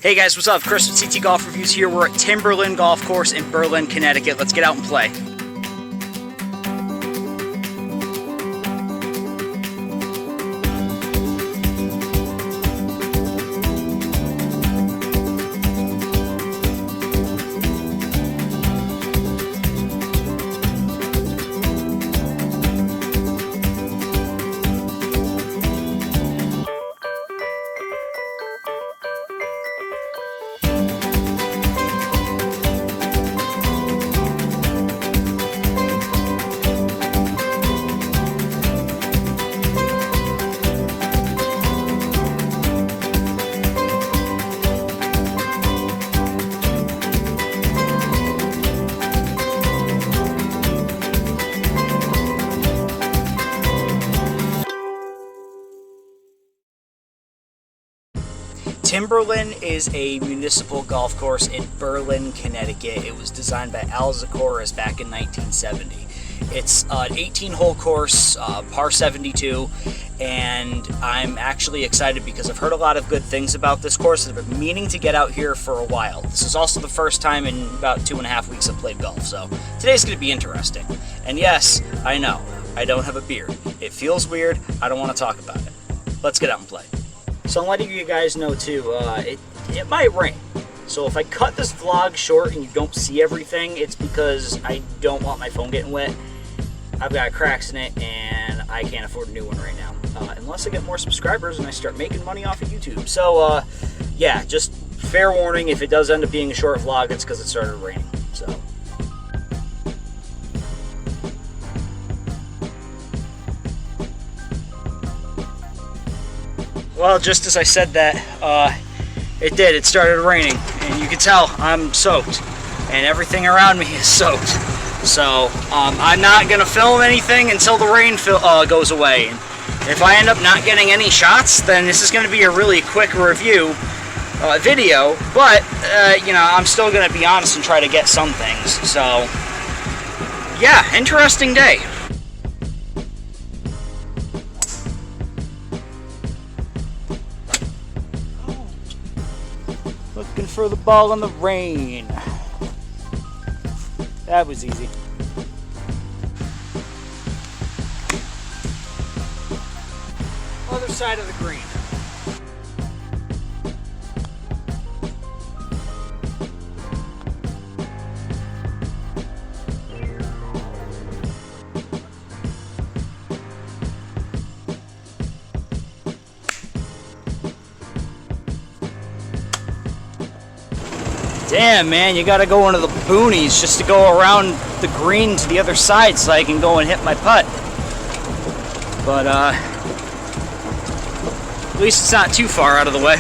Hey guys, what's up? Chris with CT Golf Reviews here. We're at Timberlin Golf Course in Berlin, Connecticut. Let's get out and play. Timberlin is a municipal golf course in Berlin, Connecticut. It was designed by Zikorus back in 1970. It's an 18-hole course, par 72, and I'm actually excited because I've heard a lot of good things about this course. I've been meaning to get out here for a while. This is also the first time in about 2.5 weeks I've played golf, so today's going to be interesting. And yes, I know, I don't have a beard. It feels weird. I don't want to talk about it. Let's get out and play. So I'm letting you guys know too, it might rain. So if I cut this vlog short and you don't see everything, it's because I don't want my phone getting wet. I've got cracks in it and I can't afford a new one right now. Unless I get more subscribers and I start making money off of YouTube. So yeah, just fair warning, if it does end up being a short vlog, it's because it started raining. So. Well, just as I said that, it did. It started raining, and you can tell I'm soaked, and everything around me is soaked. So I'm not going to film anything until the rain goes away. And if I end up not getting any shots, then this is going to be a really quick review video. But, you know, I'm still going to be honest and try to get some things. So, yeah, interesting day. Looking for the ball in the rain. That was easy. Other side of the green. Damn, man, you gotta go into the boonies just to go around the green to the other side so I can go and hit my putt. But, at least it's not too far out of the way.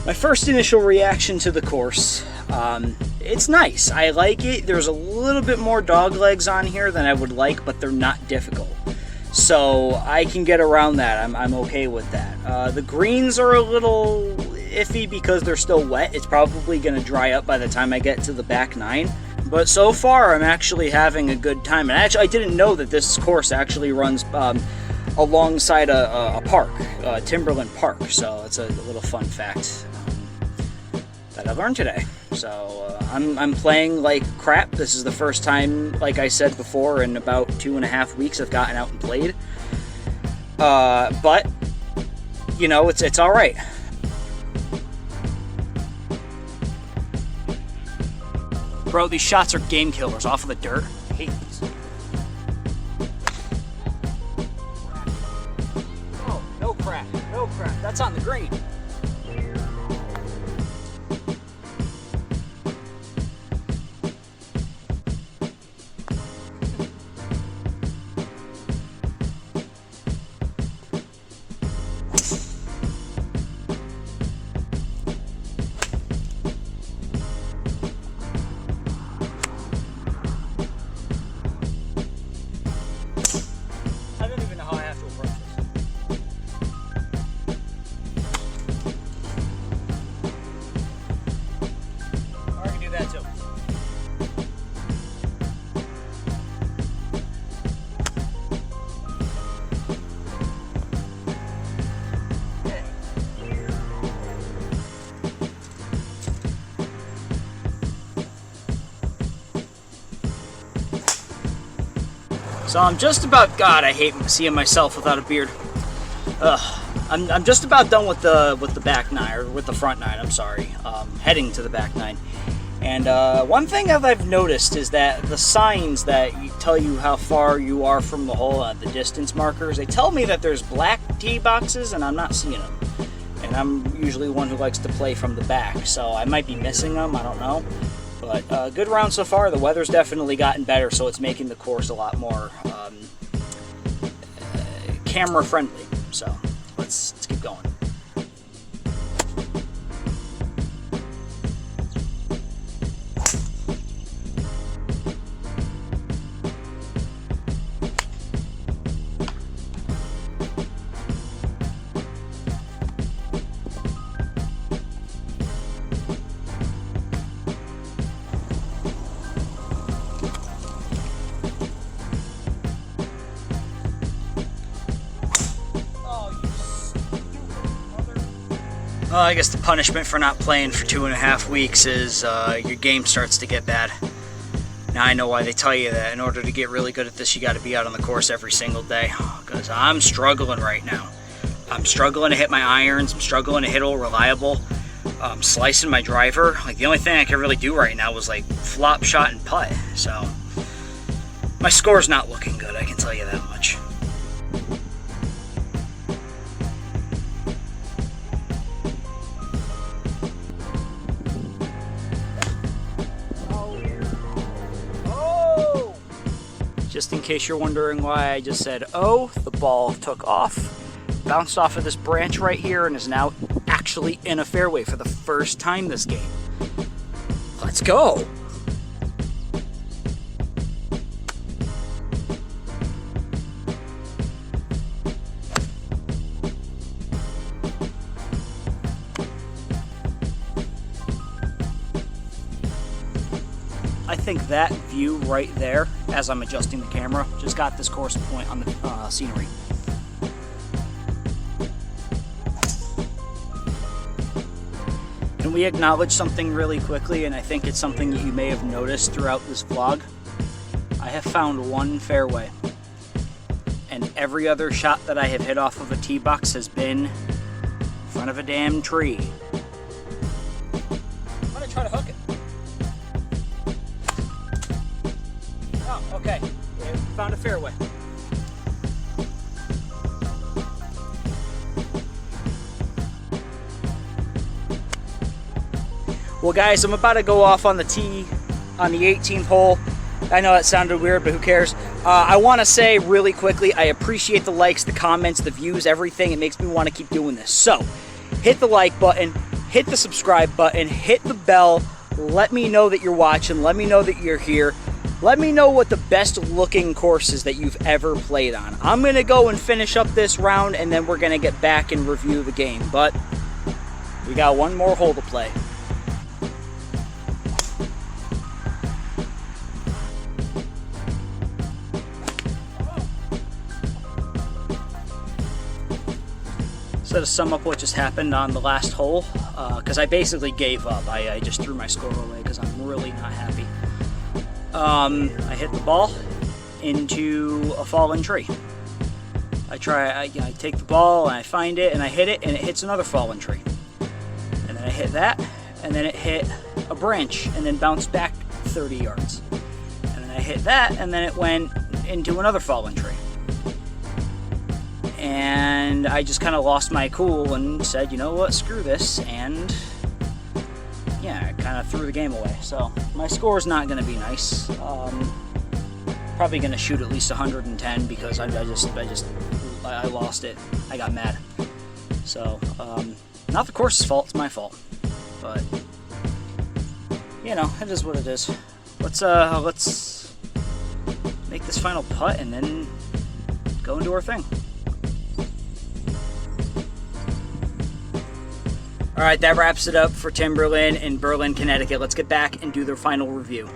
My first initial reaction to the course, it's nice. I like it. There's a little bit more dog legs on here than I would like, but they're not difficult. So I can get around that. I'm okay with that. The greens are a little iffy because they're still wet. It's probably going to dry up by the time I get to the back nine. But so far, I'm actually having a good time. And actually, I didn't know that this course actually runs alongside a park, Timberlin Park. So it's a little fun fact that I learned today. So I'm playing like crap. This is the first time, like I said before, in about 2.5 weeks I've gotten out and played. But you know, it's all right. Bro, these shots are game killers off of the dirt. I hate these. Oh, no crap, no crap. That's on the green. So I'm just about, God, I hate seeing myself without a beard. I'm just about done with the back nine, or with the front nine, I'm sorry. Heading to the back nine. And one thing that I've noticed is that the signs that tell you how far you are from the hole, the distance markers, they tell me that there's black tee boxes and I'm not seeing them. And I'm usually one who likes to play from the back, so I might be missing them, I don't know. But good round so far. The weather's definitely gotten better, so it's making the course a lot more camera friendly. So let's keep going. Well, I guess the punishment for not playing for 2.5 weeks is your game starts to get bad. Now I know why they tell you that. In order to get really good at this, you got to be out on the course every single day. Because I'm struggling right now. I'm struggling to hit my irons. I'm struggling to hit all reliable. I'm slicing my driver. Like, the only thing I can really do right now was like flop shot and putt. So my score's not looking good, I can tell you that much. Just in case you're wondering why I just said, oh, the ball took off, bounced off of this branch right here, and is now actually in a fairway for the first time this game. Let's go. I think that view right there, as I'm adjusting the camera, just got this course point on the scenery. Can we acknowledge something really quickly, and I think it's something that you may have noticed throughout this vlog? I have found one fairway, and every other shot that I have hit off of a tee box has been in front of a damn tree. I'm gonna try to hook it. Oh, okay. Yeah, found a fairway. Well, guys, I'm about to go off on the tee on the 18th hole. I know that sounded weird, but who cares? I want to say really quickly, I appreciate the likes, the comments, the views, everything. It makes me want to keep doing this. So, hit the like button, hit the subscribe button, hit the bell. Let me know that you're watching. Let me know that you're here. Let me know what the best looking course is that you've ever played on. I'm going to go and finish up this round, and then we're going to get back and review the game. But we got one more hole to play. So to sum up what just happened on the last hole, because I basically gave up. I just threw my score away because I'm really not happy. I hit the ball into a fallen tree. I take the ball and I find it and I hit it and it hits another fallen tree. And then I hit that and then it hit a branch and then bounced back 30 yards. And then I hit that and then it went into another fallen tree. And I just kind of lost my cool and said, you know what, screw this, and yeah, I kind of threw the game away. So my score is not going to be nice. Probably going to shoot at least 110 because I lost it. I got mad. So not the course's fault, it's my fault. But you know, it is what it is. Let's make this final putt and then go and do our thing. All right, that wraps it up for Timberlin in Berlin, Connecticut. Let's get back and do their final review.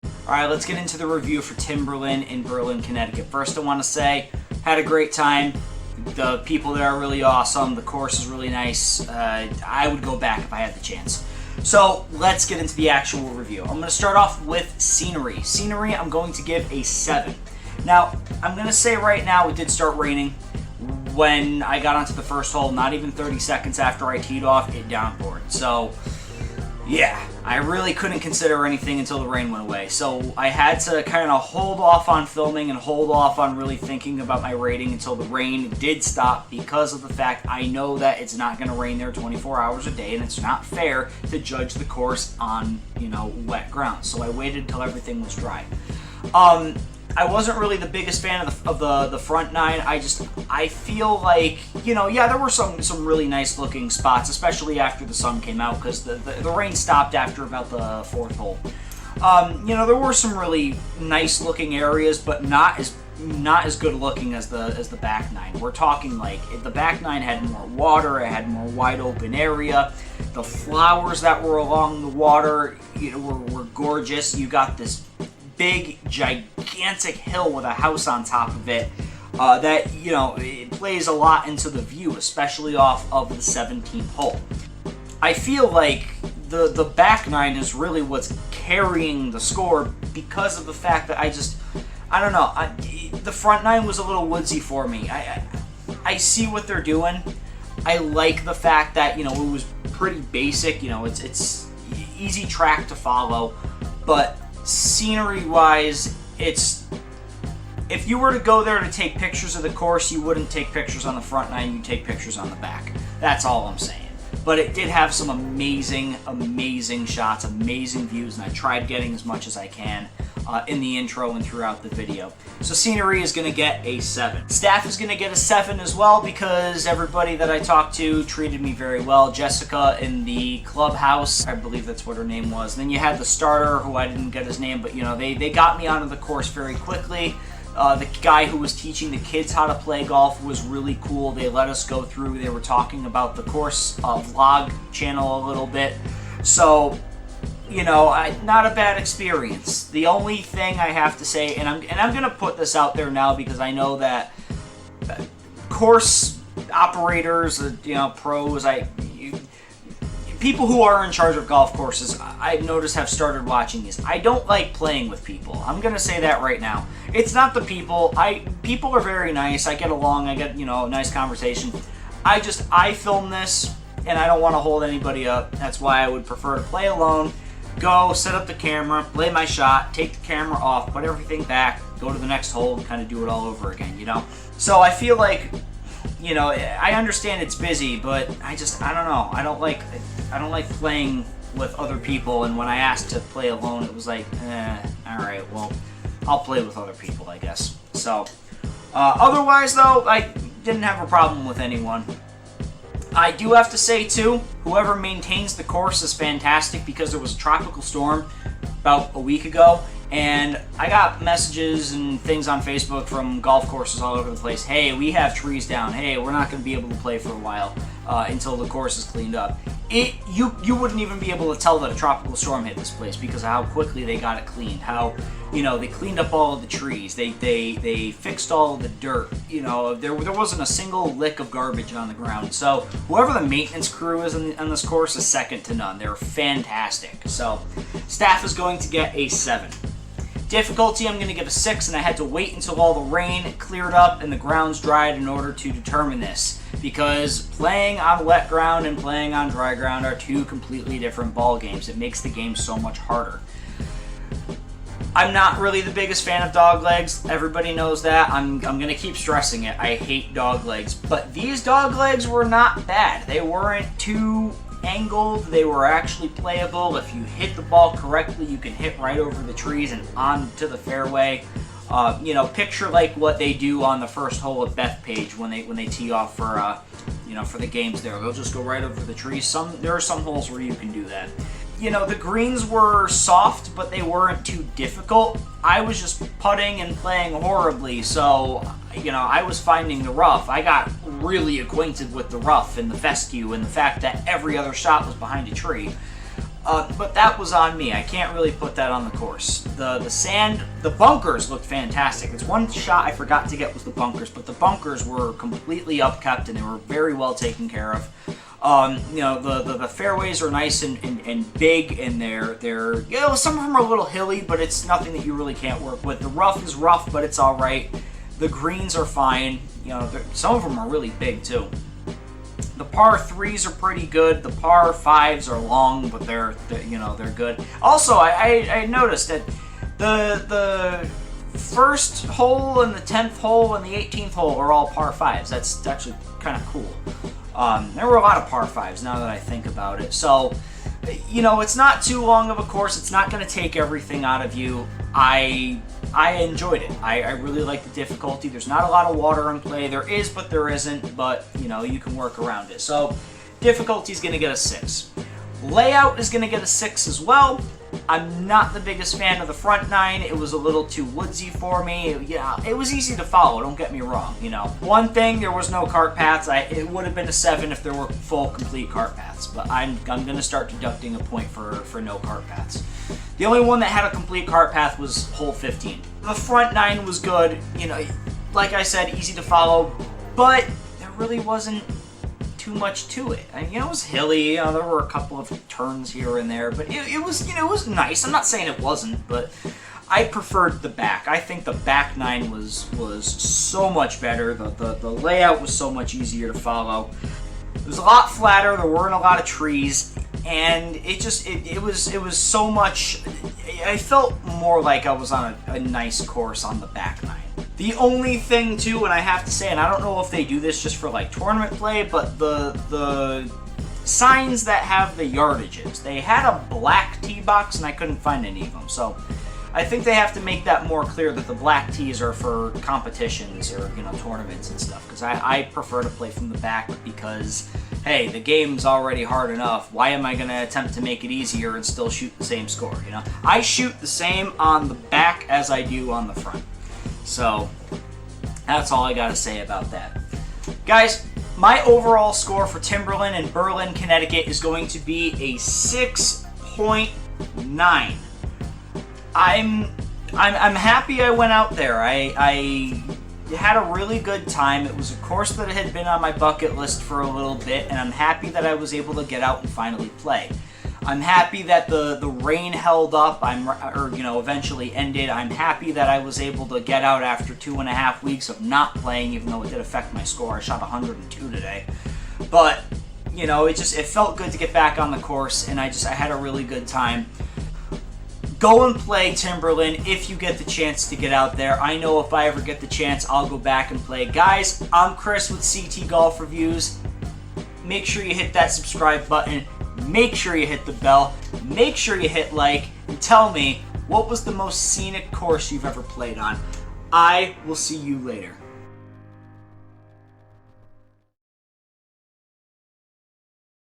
All right, let's get into the review for Timberlin in Berlin, Connecticut. First, I want to say, had a great time. The people there are really awesome. The course is really nice. I would go back if I had the chance. So let's get into the actual review. I'm going to start off with scenery. Scenery, I'm going to give a 7. Now, I'm going to say right now it did start raining. When I got onto the first hole, not even 30 seconds after I teed off, it downpoured. So, yeah, I really couldn't consider anything until the rain went away. So I had to kind of hold off on filming and hold off on really thinking about my rating until the rain did stop, because of the fact I know that it's not going to rain there 24 hours a day, and it's not fair to judge the course on, wet ground. So I waited until everything was dry. I wasn't really the biggest fan of the front nine. I feel like, yeah, there were some really nice looking spots, especially after the sun came out, because the rain stopped after about the fourth hole. There were some really nice looking areas, but not as good looking as the back nine. We're talking like the back nine had more water, it had more wide open area. The flowers that were along the water, were gorgeous. You got this big, gigantic hill with a house on top of it that, it plays a lot into the view, especially off of the 17th hole. I feel like the back nine is really what's carrying the score, because of the fact that I don't know, the front nine was a little woodsy for me. I see what they're doing. I like the fact that, it was pretty basic, it's easy track to follow, but scenery-wise, if you were to go there to take pictures of the course, you wouldn't take pictures on the front nine, you'd take pictures on the back. That's all I'm saying. But it did have some amazing, amazing shots, amazing views, and I tried getting as much as I can in the intro and throughout the video. So scenery is going to get a 7. Staff is going to get a 7 as well, because everybody that I talked to treated me very well. Jessica in the clubhouse, I believe that's what her name was. And then you had the starter, who I didn't get his name, but they got me onto the course very quickly. The guy who was teaching the kids how to play golf was really cool. They let us go through. They were talking about the course vlog channel a little bit. So, not a bad experience. The only thing I have to say, and I'm going to put this out there now, because I know that course operators, pros, people who are in charge of golf courses, I've noticed, have started watching these. I don't like playing with people. I'm going to say that right now. It's not the people. People are very nice. I get along. I get, a nice conversation. I film this, and I don't want to hold anybody up. That's why I would prefer to play alone. Go, set up the camera, play my shot, take the camera off, put everything back, go to the next hole, and kind of do it all over again, So I feel like, I understand it's busy, but I don't know. I don't like playing with other people, and when I asked to play alone, it was like, alright, well, I'll play with other people, I guess. So, otherwise, though, I didn't have a problem with anyone. I do have to say, too, whoever maintains the course is fantastic, because there was a tropical storm about a week ago, and I got messages and things on Facebook from golf courses all over the place. Hey, we have trees down. Hey, we're not going to be able to play for a while until the course is cleaned up. You wouldn't even be able to tell that a tropical storm hit this place, because of how quickly they got it cleaned. How, they cleaned up all of the trees. They fixed all of the dirt. There wasn't a single lick of garbage on the ground. So whoever the maintenance crew is on this course is second to none. They're fantastic. So staff is going to get a 7. Difficulty, I'm going to give a 6, and I had to wait until all the rain cleared up and the grounds dried in order to determine this, because playing on wet ground and playing on dry ground are two completely different ball games. It makes the game so much harder. I'm not really the biggest fan of dog legs. Everybody knows that. I'm going to keep stressing it. I hate dog legs, but these dog legs were not bad. They weren't too angled. They were actually playable. If you hit the ball correctly, you can hit right over the trees and onto the fairway. Picture like what they do on the first hole at Bethpage when they tee off for for the games there. They'll just go right over the trees. There are some holes where you can do that. The greens were soft, but they weren't too difficult. I was just putting and playing horribly, so I was finding the rough. I got really acquainted with the rough and the fescue and the fact that every other shot was behind a tree. But that was on me. I can't really put that on the course. The sand, the bunkers looked fantastic. It's one shot I forgot to get was the bunkers, but the bunkers were completely upkept and they were very well taken care of. You know, the fairways are nice and big, and they're you know, some of them are a little hilly, but it's nothing that you really can't work with. The rough is rough, but it's all right. The greens are fine. You know, some of them are really big too. The par 3s are pretty good. The par 5s are long, but they're you know, they're good. Also, I noticed that the first hole and the 10th hole and the 18th hole are all par 5s. That's actually kind of cool. There were a lot of par 5s now that I think about it. So, you know, it's not too long of a course. It's not going to take everything out of you. I enjoyed it. I really like the difficulty. There's not a lot of water in play. There is, but there isn't. But, you know, you can work around it. So, difficulty is going to get a 6. Layout is going to get a 6 as well. I'm not the biggest fan of the front 9. It was a little too woodsy for me. Yeah, it was easy to follow, don't get me wrong, you know. One thing, there was no cart paths. It would have been a 7 if there were full, complete cart paths. But I'm going to start deducting a point for no cart paths. The only one that had a complete cart path was hole 15. The front 9 was good, you know, like I said, easy to follow, but there really wasn't too much to it. I mean, you know, it was hilly. You know, there were a couple of turns here and there, but it was, you know, it was nice. I'm not saying it wasn't, but I preferred the back. I think the back 9 was so much better. The layout was so much easier to follow. It was a lot flatter. There weren't a lot of trees, and it was so much. I felt more like I was on a nice course on the back 9. The only thing too, and I have to say, and I don't know if they do this just for like tournament play, but the signs that have the yardages, they had a black tee box and I couldn't find any of them. So I think they have to make that more clear that the black tees are for competitions or, you know, tournaments and stuff. Because I prefer to play from the back because, hey, the game's already hard enough. Why am I going to attempt to make it easier and still shoot the same score? You know, I shoot the same on the back as I do on the front. So, that's all I got to say about that. Guys, my overall score for Timberlin in Berlin, Connecticut is going to be a 6.9. I'm happy I went out there. I had a really good time. It was a course that had been on my bucket list for a little bit, and I'm happy that I was able to get out and finally play. I'm happy that the rain held up, eventually ended. I'm happy that I was able to get out after 2.5 weeks of not playing, even though it did affect my score. I shot 102 today. But, you know, it felt good to get back on the course, and I had a really good time. Go and play Timberlin if you get the chance to get out there. I know if I ever get the chance, I'll go back and play. Guys, I'm Chris with CT Golf Reviews. Make sure you hit that subscribe button. Make sure you hit the bell. Make sure you hit like. And tell me, what was the most scenic course you've ever played on? I will see you later.